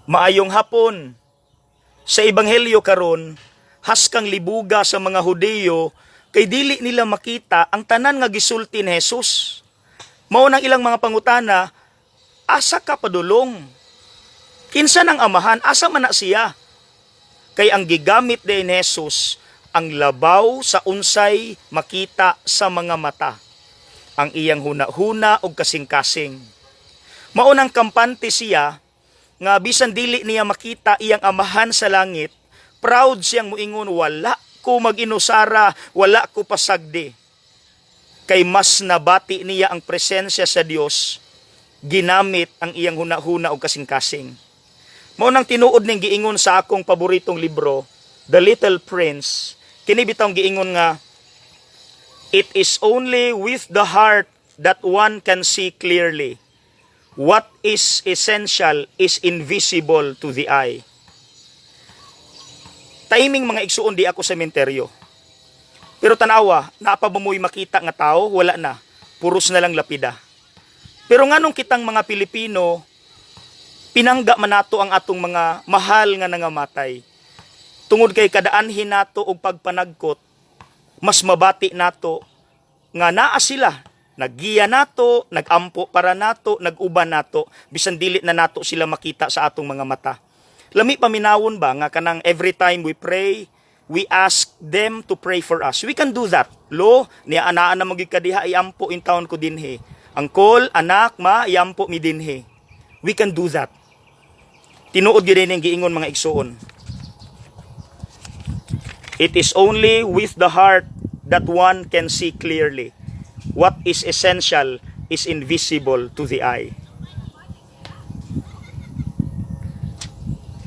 Maayong hapon. Sa ebanghelyo karon, haskang libuga sa mga Hudiyo kay dili nila makita ang tanan nga gisulti ni Jesus. Mao nang ilang mga pangutana, asa ka padulong? Kinsa nang amahan, asa man na siya? Kay ang gigamit din ni Jesus ang labaw sa unsay makita sa mga mata, ang iyang huna-huna og kasing-kasing. Mao nang kampante siya nga bisan dili niya makita iyang amahan sa langit, proud siyang muingon, wala ko mag-inusara, wala ko pasagdi. Kay mas nabati niya ang presensya sa Dios, ginamit ang iyang huna-huna o kasing-kasing. Mao nang tinuod ning giingon sa akong paboritong libro, The Little Prince, kini bitong giingon nga, it is only with the heart that one can see clearly. What is essential is invisible to the eye. Timing mga igsuon di ako sa sementeryo. Pero tanawa, napabamoy makita nga tao, wala na. Puros na lang lapida. Pero nganong kitang mga Pilipino, pinangga man nato ang atong mga mahal nga nangamatay. Tungod kay kadaanhin nato og pagpanagkot, mas mabati nato nga naa sila. Naggiya nato, nagampo para nato, naguban nato, bisan dili na nato sila makita sa atong mga mata. Lami paminawon ba nga kanang every time we pray, we ask them to pray for us. We can do that. Lo, niya anaan na magikadiha, iampo in town ko dinhi. Angkol, anak, ma, iampo mi dinhi. We can do that. Tinuod gyud ning giingon mga igsoon. It is only with the heart that one can see clearly. What is essential is invisible to the eye.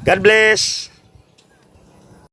God bless.